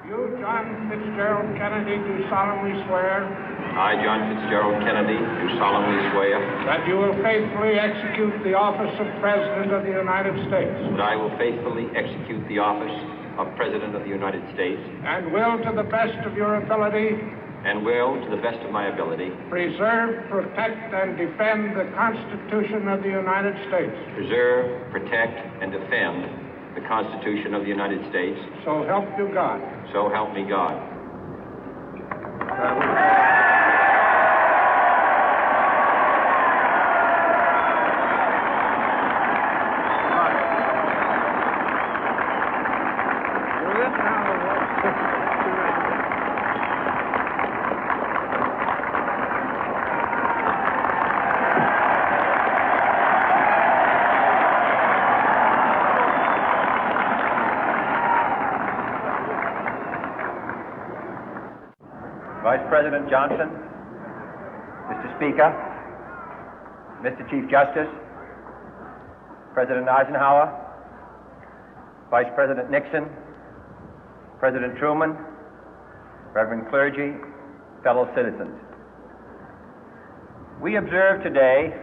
You, John Fitzgerald Kennedy, do solemnly swear. I, John Fitzgerald Kennedy, do solemnly swear. That you will faithfully execute the office of President of the United States. That I will faithfully execute the office of President of the United States. And will, to the best of your ability. And will, to the best of my ability. Preserve, protect, and defend the Constitution of the United States. Preserve, protect, and defend the Constitution of the United States. So help you God. So help me God. Vice President Johnson, Mr. Speaker, Mr. Chief Justice, President Eisenhower, Vice President Nixon, President Truman, Reverend clergy, fellow citizens. We observe today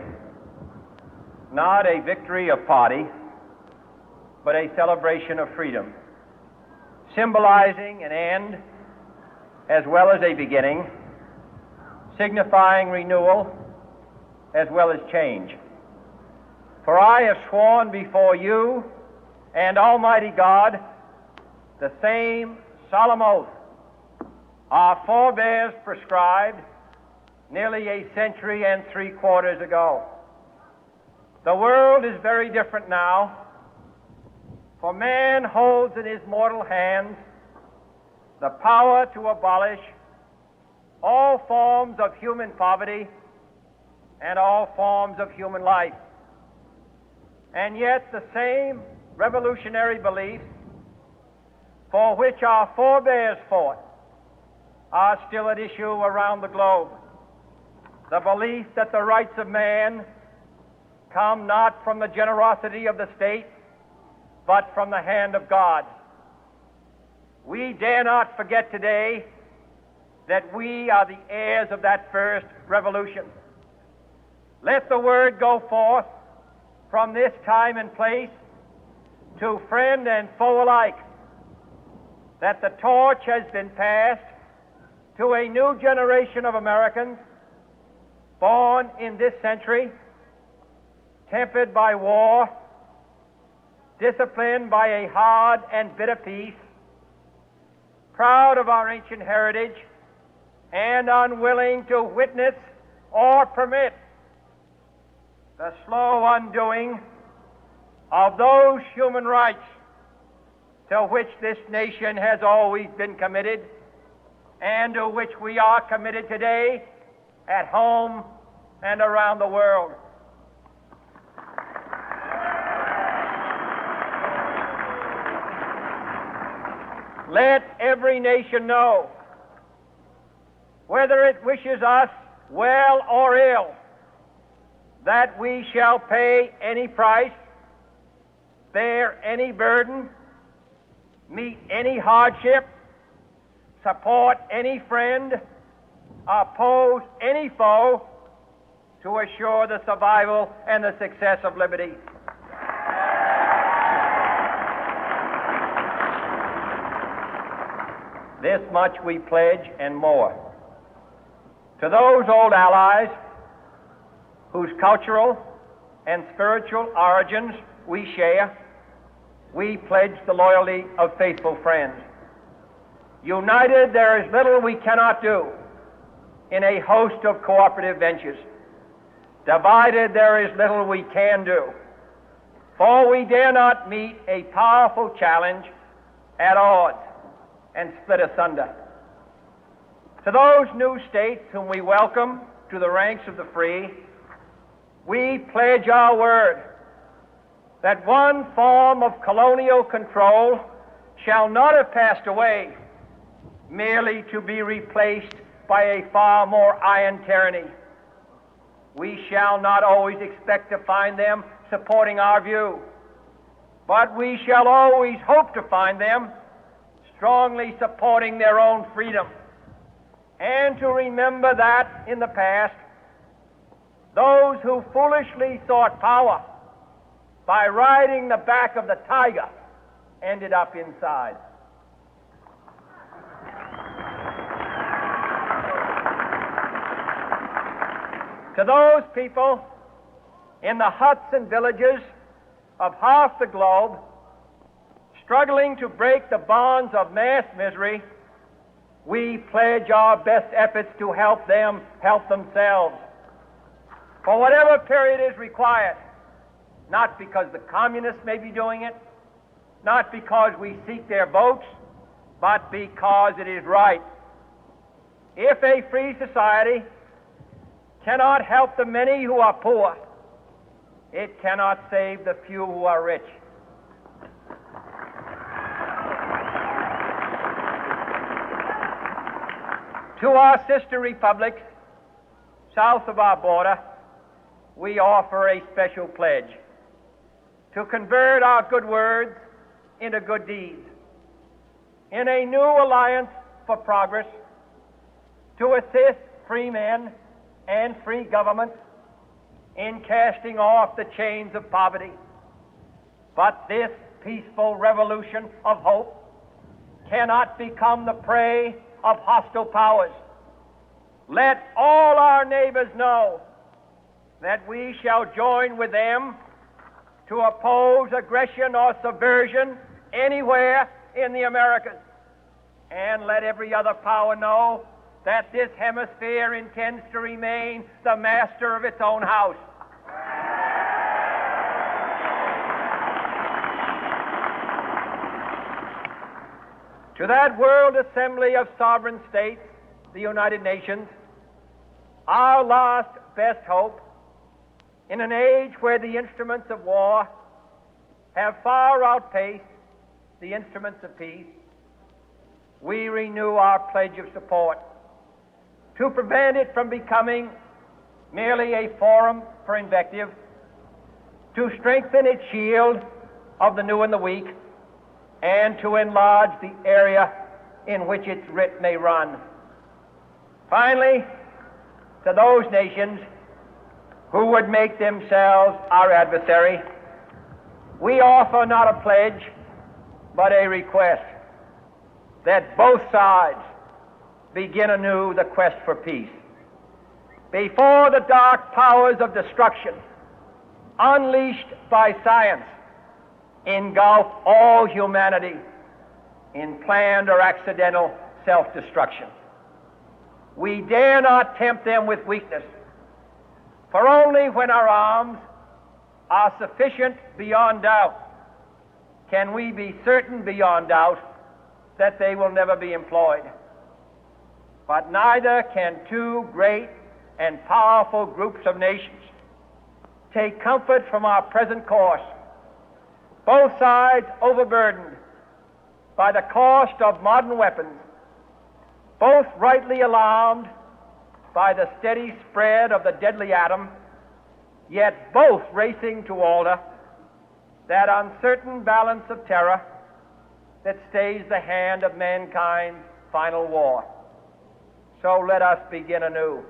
not a victory of party, but a celebration of freedom, symbolizing an end as well as a beginning, signifying renewal as well as change. For I have sworn before you and Almighty God the same solemn oath our forebears prescribed nearly a century and 3/4 ago. The world is very different now, for man holds in his mortal hands the power to abolish all forms of human poverty and all forms of human life. And yet the same revolutionary beliefs for which our forebears fought are still at issue around the globe. The belief that the rights of man come not from the generosity of the state, but from the hand of God. We dare not forget today that we are the heirs of that first revolution. Let the word go forth from this time and place to friend and foe alike that the torch has been passed to a new generation of Americans born in this century, tempered by war, disciplined by a hard and bitter peace, proud of our ancient heritage, and unwilling to witness or permit the slow undoing of those human rights to which this nation has always been committed and to which we are committed today at home and around the world. Let every nation know, whether it wishes us well or ill, that we shall pay any price, bear any burden, meet any hardship, support any friend, oppose any foe to assure the survival and the success of liberty. This much we pledge and more. To those old allies whose cultural and spiritual origins we share, we pledge the loyalty of faithful friends. United, there is little we cannot do in a host of cooperative ventures. Divided, there is little we can do, for we dare not meet a powerful challenge at odds and split asunder. To those new states whom we welcome to the ranks of the free, we pledge our word that one form of colonial control shall not have passed away, merely to be replaced by a far more iron tyranny. We shall not always expect to find them supporting our view, but we shall always hope to find them strongly supporting their own freedom, and to remember that in the past, those who foolishly sought power by riding the back of the tiger ended up inside. To those people in the huts and villages of half the globe struggling to break the bonds of mass misery, we pledge our best efforts to help them help themselves for whatever period is required, not because the communists may be doing it, not because we seek their votes, but because it is right. If a free society cannot help the many who are poor, it cannot save the few who are rich. To our sister republics south of our border, we offer a special pledge to convert our good words into good deeds, in a new alliance for progress, to assist free men and free governments in casting off the chains of poverty. But this peaceful revolution of hope cannot become the prey of hostile powers. Let all our neighbors know that we shall join with them to oppose aggression or subversion anywhere in the Americas. And let every other power know that this hemisphere intends to remain the master of its own house. To that World Assembly of Sovereign States, the United Nations, our last best hope, in an age where the instruments of war have far outpaced the instruments of peace, we renew our pledge of support to prevent it from becoming merely a forum for invective, to strengthen its shield of the new and the weak, and to enlarge the area in which its writ may run. Finally, to those nations who would make themselves our adversary, we offer not a pledge, but a request that both sides begin anew the quest for peace. Before the dark powers of destruction, unleashed by science, engulf all humanity in planned or accidental self-destruction, we dare not tempt them with weakness, for only when our arms are sufficient beyond doubt can we be certain beyond doubt that they will never be employed. But neither can two great and powerful groups of nations take comfort from our present course, both sides overburdened by the cost of modern weapons, both rightly alarmed by the steady spread of the deadly atom, yet both racing to alter that uncertain balance of terror that stays the hand of mankind's final war. So let us begin anew,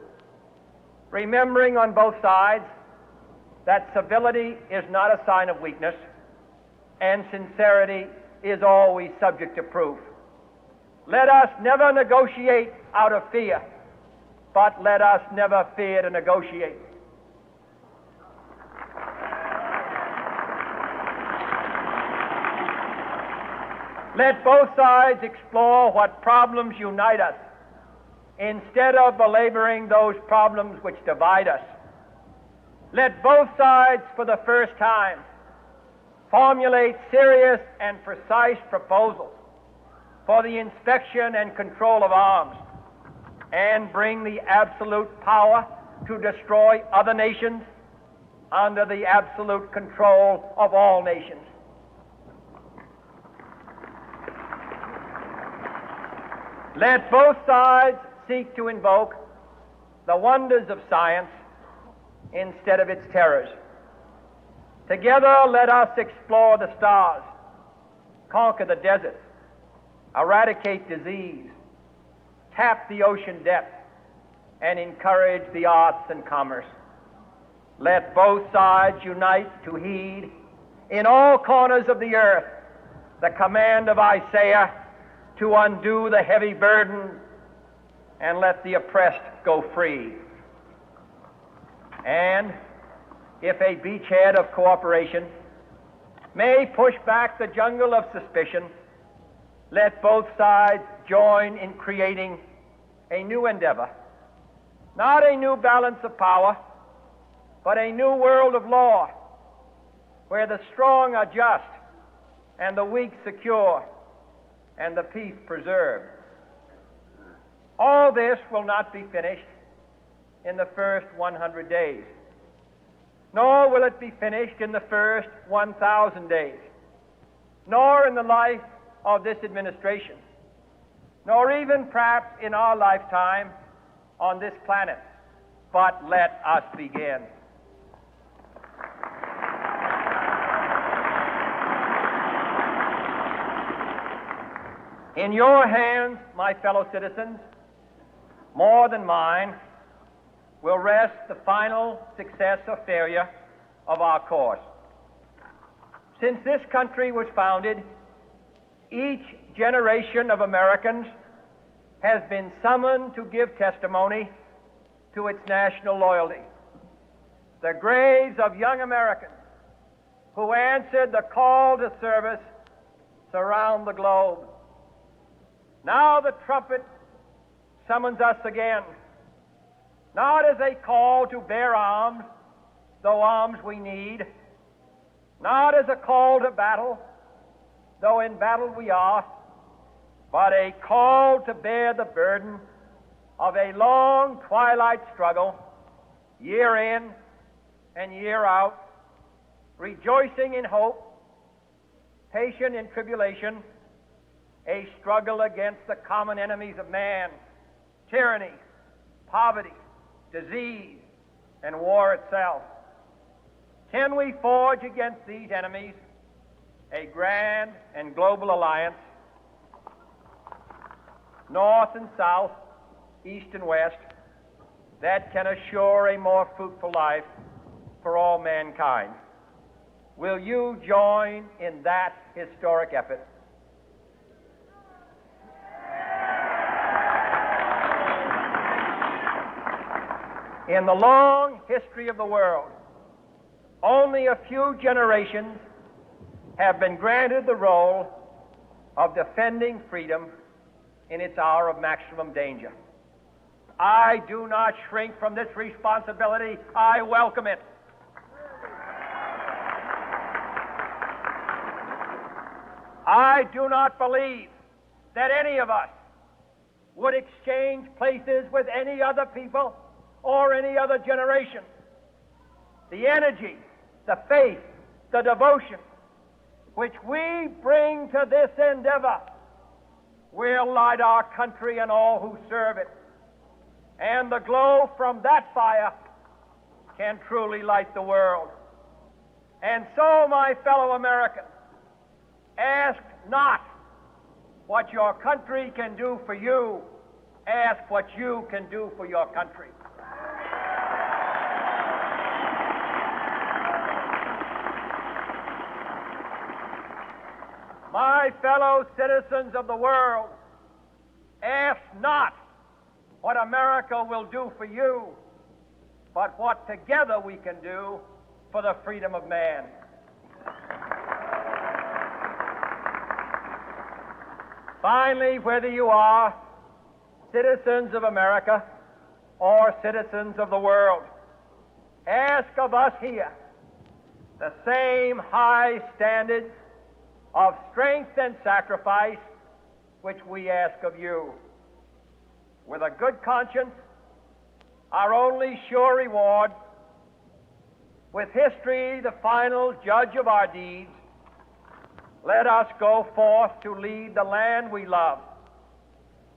remembering on both sides that civility is not a sign of weakness, and sincerity is always subject to proof. Let us never negotiate out of fear, but let us never fear to negotiate. Let both sides explore what problems unite us, instead of belaboring those problems which divide us. Let both sides, for the first time, formulate serious and precise proposals for the inspection and control of arms, and bring the absolute power to destroy other nations under the absolute control of all nations. Let both sides seek to invoke the wonders of science instead of its terrors. Together, let us explore the stars, conquer the deserts, eradicate disease, tap the ocean depth, and encourage the arts and commerce. Let both sides unite to heed in all corners of the earth the command of Isaiah to undo the heavy burden and let the oppressed go free. And if a beachhead of cooperation may push back the jungle of suspicion, let both sides join in creating a new endeavor, not a new balance of power, but a new world of law, where the strong are just and the weak secure and the peace preserved. All this will not be finished in the first 100 days, nor will it be finished in the first 1,000 days, nor in the life of this administration, nor even perhaps in our lifetime on this planet. But let us begin. In your hands, my fellow citizens, more than mine, will rest the final success or failure of our course. Since this country was founded, each generation of Americans has been summoned to give testimony to its national loyalty. The graves of young Americans who answered the call to service surround the globe. Now the trumpet summons us again, not as a call to bear arms, though arms we need, not as a call to battle, though in battle we are, but a call to bear the burden of a long twilight struggle, year in and year out, rejoicing in hope, patient in tribulation, a struggle against the common enemies of man, tyranny, poverty, disease, and war itself. Can we forge against these enemies a grand and global alliance, north and south, east and west, that can assure a more fruitful life for all mankind? Will you join in that historic effort? In the long history of the world, only a few generations have been granted the role of defending freedom in its hour of maximum danger. I do not shrink from this responsibility. I welcome it. I do not believe that any of us would exchange places with any other people or any other generation. The energy, the faith, the devotion which we bring to this endeavor will light our country and all who serve it. And the glow from that fire can truly light the world. And so, my fellow Americans, ask not what your country can do for you, ask what you can do for your country. My fellow citizens of the world, ask not what America will do for you, but what together we can do for the freedom of man. Finally, whether you are citizens of America or citizens of the world, ask of us here the same high standards of strength and sacrifice which we ask of you. With a good conscience, our only sure reward, with history the final judge of our deeds, let us go forth to lead the land we love,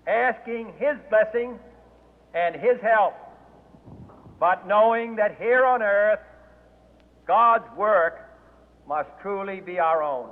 asking His blessing and His help, but knowing that here on earth, God's work must truly be our own.